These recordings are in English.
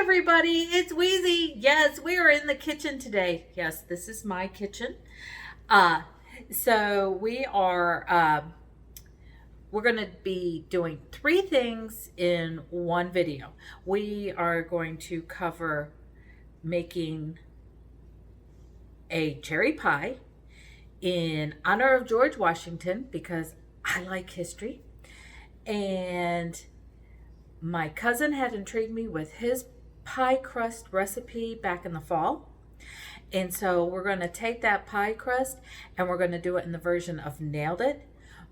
everybody, it's Weezy. Yes, we are in the kitchen today. Yes, this is my kitchen. Uh, so we're going to be doing three things in one video. We are going to cover making a cherry pie in honor of George Washington because I like history. And my cousin had intrigued me with his pie crust recipe back in the fall. And so we're going to take that pie crust and we're going to do it in the version of Nailed It.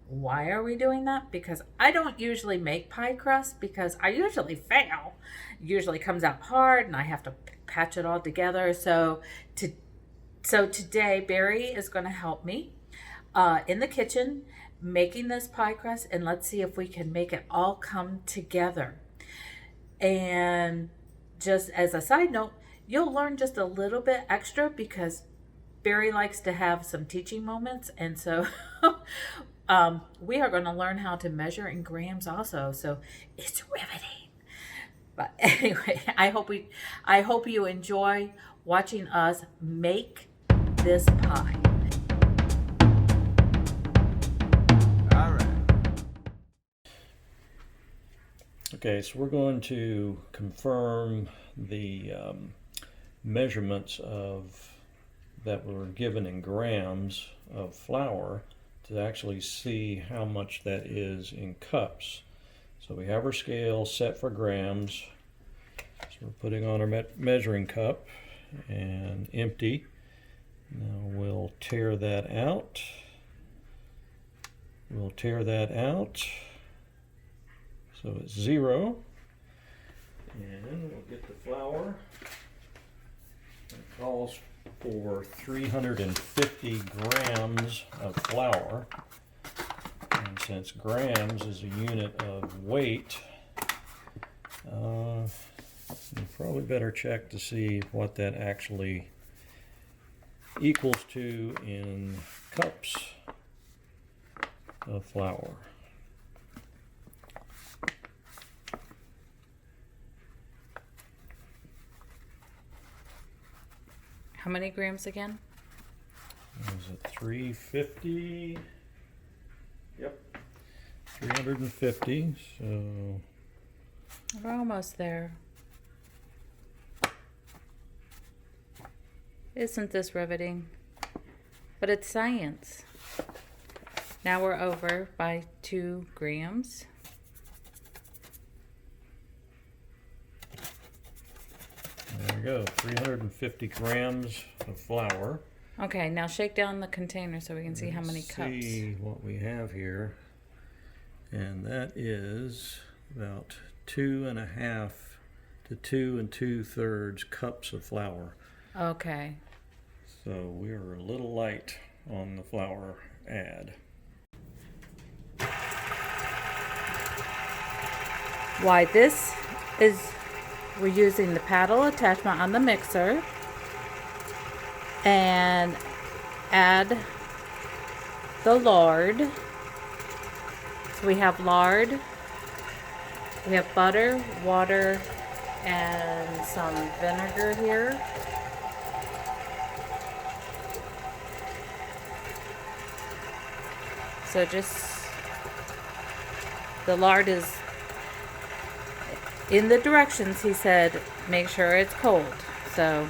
Why are we doing that? Because I don't usually make pie crust because I usually fail. It usually comes out hard and I have to patch it all together. So today Barry is going to help me in the kitchen making this pie crust, and let's see if we can make it all come together. And just as a side note, you'll learn just a little bit extra because Barry likes to have some teaching moments, and so we are going to learn how to measure in grams also, so it's riveting. But anyway, I hope you enjoy watching us make this pie. Okay, so we're going to confirm the measurements that were given in grams of flour to actually see how much that is in cups. So we have our scale set for grams. So we're putting on our measuring cup and empty. Now we'll tear that out. So it's 0, and we'll get the flour. It calls for 350 grams of flour, and since grams is a unit of weight, you probably better check to see what that actually equals to in cups of flour. How many grams again? Was it 350? Yep, 350. So we're almost there. Isn't this riveting? But it's science. Now we're over by 2 grams. There we go, 350 grams of flour. Okay, now shake down the container so we can see how many cups. See what we have here. And that is about 2.5 to 2 2/3 cups of flour. Okay. So we're a little light on the flour add. Why this is, we're using the paddle attachment on the mixer and add the lard. So we have lard, we have butter, water, and some vinegar here. So just, the lard is in the directions he said, make sure it's cold. So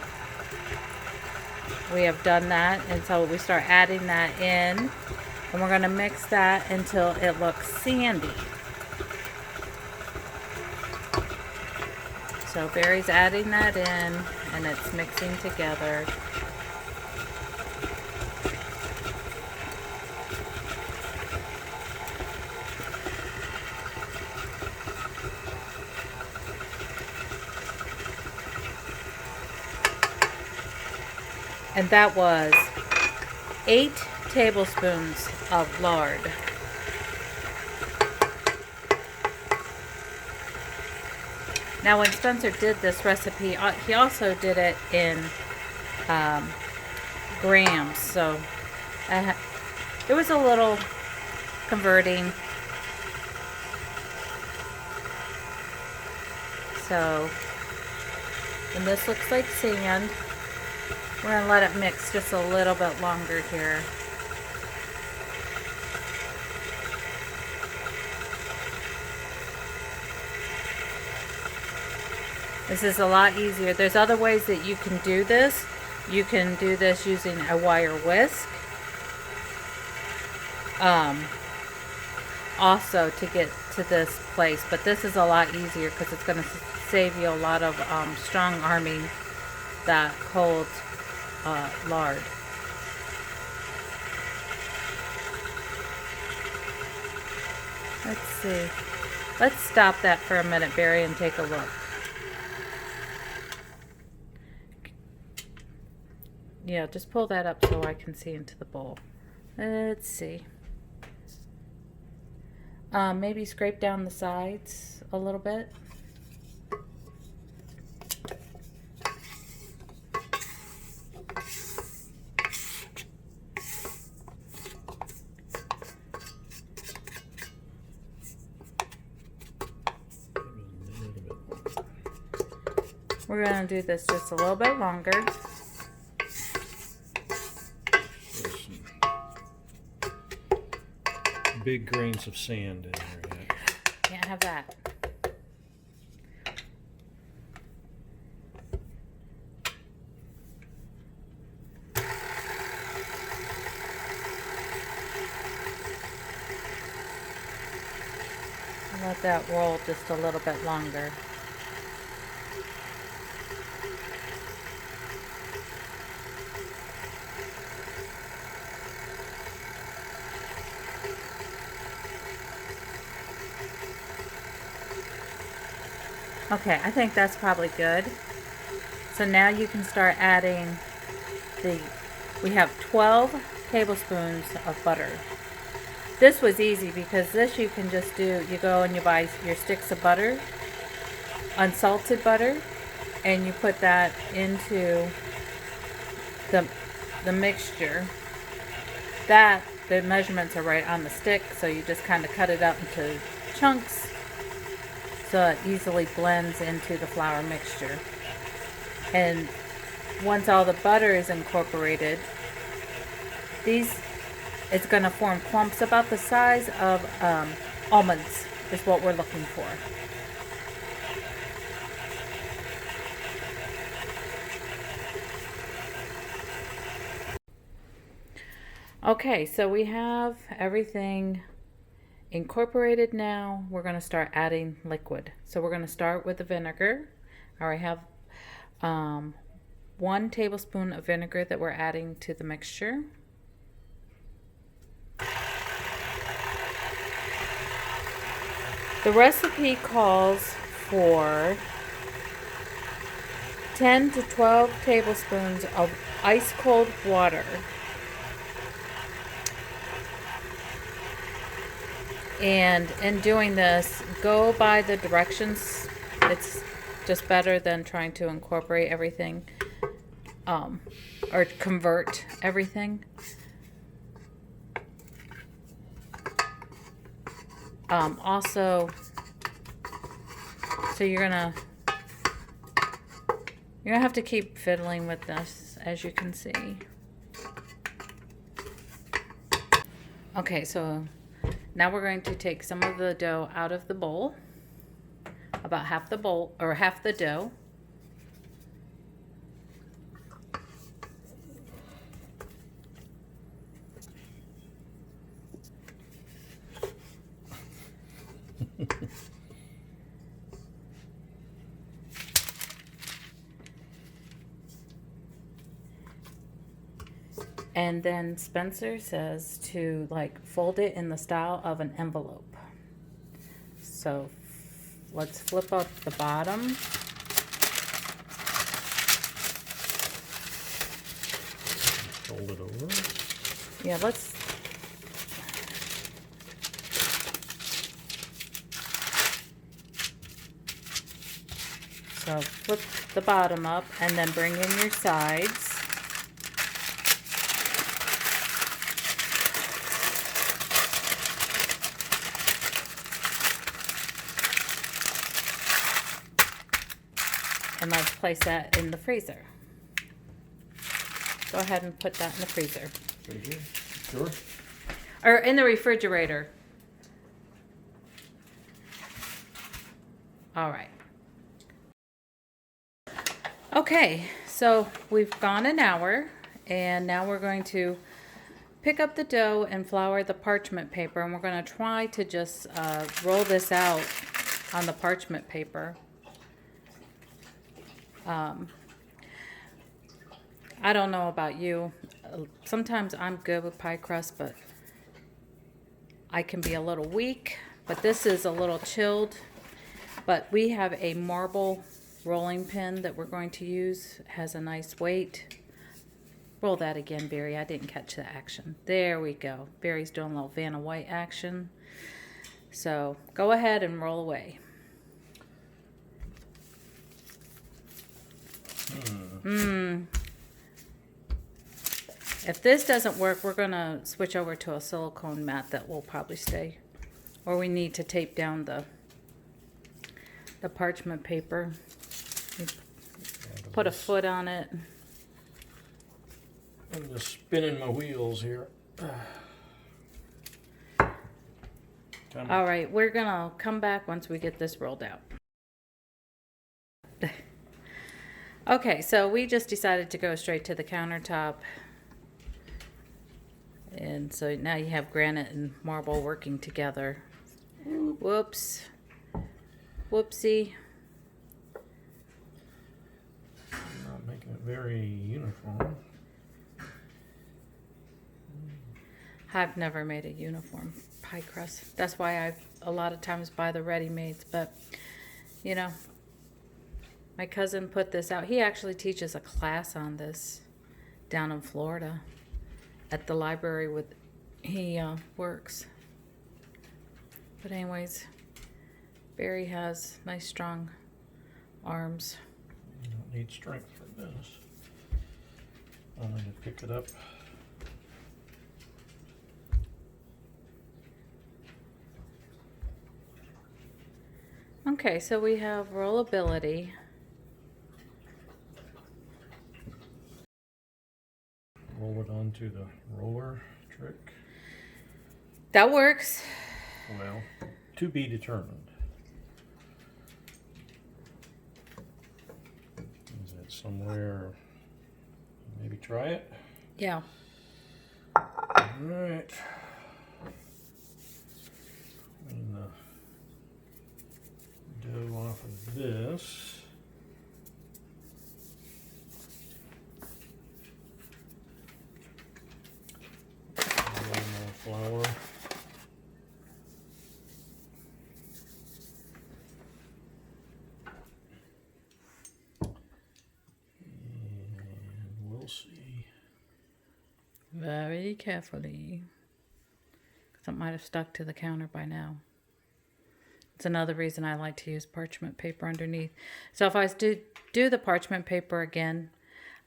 we have done that, and so we start adding that in, and we're going to mix that until it looks sandy. So Barry's adding that in, and it's mixing together. And that was 8 tablespoons of lard. Now when Spencer did this recipe, he also did it in grams, so it was a little converting. So And this looks like sand. We're going to let it mix just a little bit longer here. This is a lot easier. There's other ways that you can do this. You can do this using a wire whisk. Also to get to this place, but this is a lot easier because it's going to save you a lot of strong arming that cold lard. Let's see. Let's stop that for a minute, Barry, and take a look. Yeah, just pull that up so I can see into the bowl. Let's see. Maybe scrape down the sides a little bit. We're going to do this just a little bit longer. Big grains of sand in there yet. Can't have that. Let that roll just a little bit longer. Okay, I think that's probably good. So now you can start adding we have 12 tablespoons of butter. This was easy because this you can just do, you go and you buy your sticks of butter, unsalted butter, and you put that into the mixture. The measurements are right on the stick, so you just kind of cut it up into chunks so it easily blends into the flour mixture. And once all the butter is incorporated, it's going to form clumps about the size of almonds is what we're looking for. Okay, so we have everything incorporated now. We're going to start adding liquid. So we're going to start with the vinegar. I already have 1 tablespoon of vinegar that we're adding to the mixture. The recipe calls for 10 to 12 tablespoons of ice cold water. And in doing this, go by the directions. It's just better than trying to incorporate everything or convert everything. Also, so you're gonna have to keep fiddling with this, as you can see. Okay, so now we're going to take some of the dough out of the bowl, about half the bowl or half the dough. And then Spencer says to fold it in the style of an envelope. So let's flip up the bottom. Fold it over. Yeah, let's. So flip the bottom up and then bring in your sides. And let's place that in the freezer. Go ahead and put that in the freezer. Freezer? Sure. Or in the refrigerator. All right. Okay, so we've gone an hour, and now we're going to pick up the dough and flour the parchment paper, and we're going to try to just roll this out on the parchment paper. I don't know about you. Sometimes I'm good with pie crust, but I can be a little weak. But this is a little chilled. But we have a marble rolling pin that we're going to use. It has a nice weight. Roll that again, Barry. I didn't catch the action. There we go. Barry's doing a little Vanna White action. So go ahead and roll away. If this doesn't work, we're going to switch over to a silicone mat that will probably stay. Or we need to tape down the parchment paper. Put a foot on it. I'm just spinning my wheels here. All right, we're going to come back once we get this rolled out. Okay, so we just decided to go straight to the countertop. And so now you have granite and marble working together. Whoops. Whoopsie. Not making it very uniform. I've never made a uniform pie crust. That's why I a lot of times buy the ready-mades. But, you know, my cousin put this out. He actually teaches a class on this down in Florida at the library with he works. But anyways, Barry has nice strong arms. You don't need strength for this. Only to pick it up. Okay, so we have rollability. Roll it onto the roller trick. That works. Well, to be determined. Is it somewhere? Maybe try it? Yeah. Alright. Clean the dough off of this. A little more flour. And we'll see. Very carefully. Something might have stuck to the counter by now. It's another reason I like to use parchment paper underneath. So if I was to do the parchment paper again,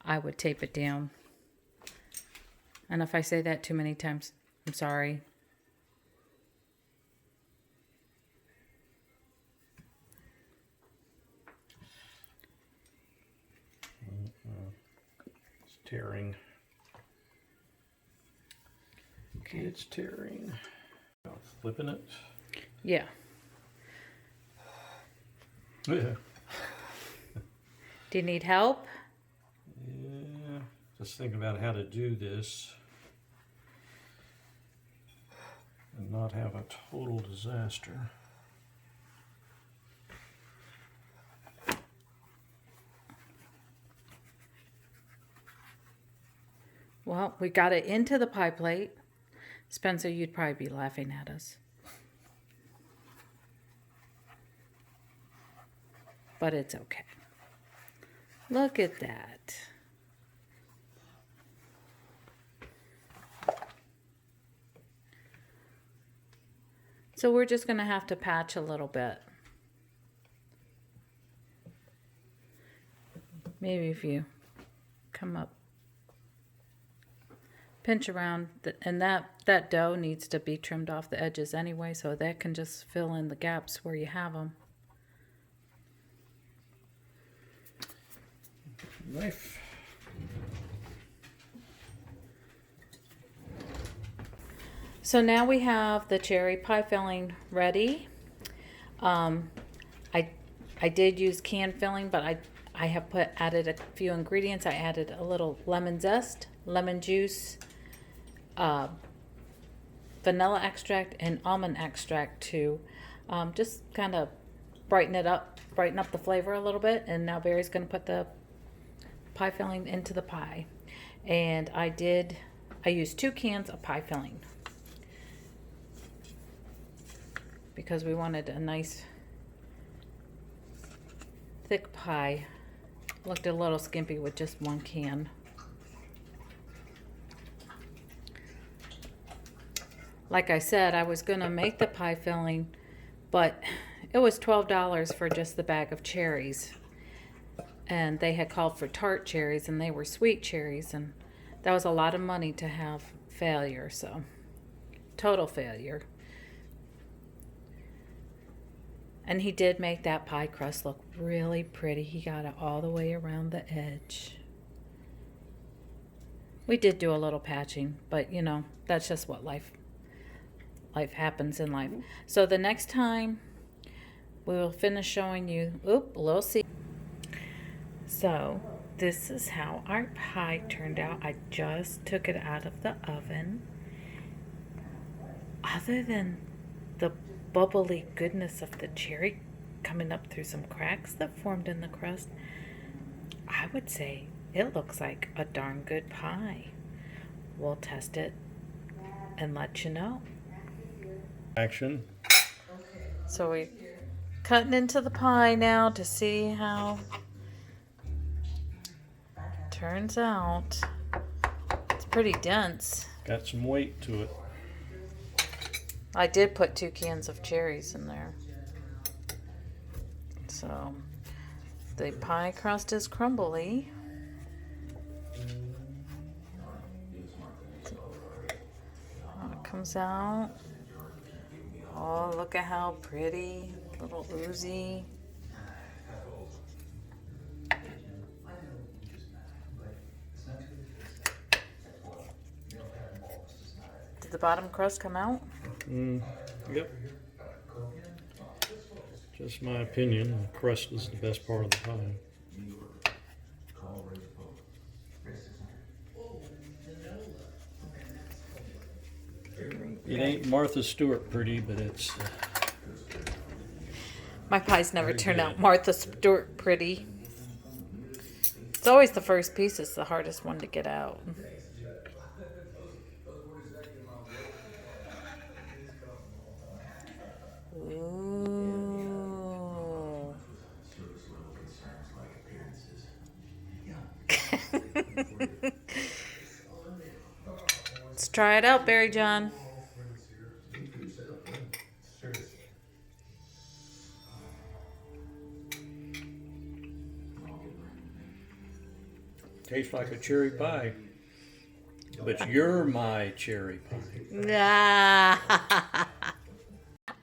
I would tape it down. And if I say that too many times, I'm sorry. It's tearing. Okay. It's tearing. Flipping it. Yeah. Yeah. Do you need help? Yeah. Just thinking about how to do this and not have a total disaster. Well, we got it into the pie plate. Spencer, you'd probably be laughing at us. But it's okay. Look at that. So we're just going to have to patch a little bit. Maybe if you come up, pinch around, and that dough needs to be trimmed off the edges anyway, so that can just fill in the gaps where you have them. Knife. So now we have the cherry pie filling ready. I did use canned filling, but I have added a few ingredients. I added a little lemon zest, lemon juice, vanilla extract, and almond extract to just kind of brighten up the flavor a little bit. And now Barry's going to put the pie filling into the pie. And I used 2 cans of pie filling because we wanted a nice thick pie. Looked a little skimpy with just 1 can. Like I said, I was gonna make the pie filling, but it was $12 for just the bag of cherries. And they had called for tart cherries, and they were sweet cherries, and that was a lot of money to have failure, so total failure. And he did make that pie crust look really pretty. He got it all the way around the edge. We did do a little patching, but you know, that's just what life happens in life. So the next time we will finish showing you, a little see. So this is how our pie turned out. I just took it out of the oven. Other than the bubbly goodness of the cherry coming up through some cracks that formed in the crust, I would say it looks like a darn good pie. We'll test it and let you know. Action. So we're cutting into the pie now to see how it turns out. It's pretty dense. Got some weight to it. I did put 2 cans of cherries in there. So the pie crust is crumbly. It comes out. Oh, look at how pretty. Little oozy. Did the bottom crust come out? Yep. Just my opinion. The crust is the best part of the pie. It ain't Martha Stewart pretty, but it's... My pies never Very turn good. out Martha Stewart pretty. It's always the first piece is the hardest one to get out. Ooh. Let's try it out, Barry John. Tastes like a cherry pie. But you're my cherry pie.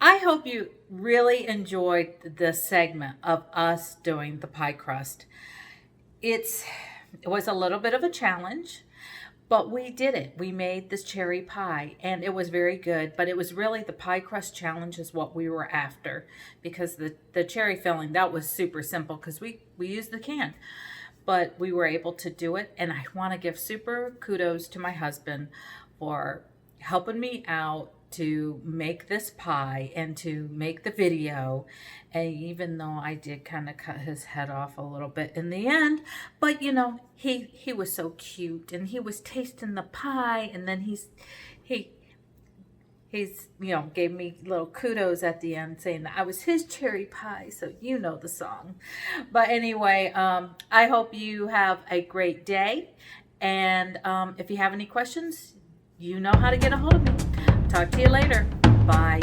I hope you really enjoyed this segment of us doing the pie crust. It was a little bit of a challenge, but we did it. We made this cherry pie, and it was very good, but it was really the pie crust challenge is what we were after, because the cherry filling, that was super simple because we used the can. But we were able to do it, and I want to give super kudos to my husband for helping me out to make this pie and to make the video. And even though I did kind of cut his head off a little bit in the end, but you know, he was so cute, and he was tasting the pie, and then he's you know, gave me little kudos at the end saying that I was his cherry pie, so you know the song. But anyway, I hope you have a great day, and if you have any questions, you know how to get a hold of me. Talk to you later. Bye.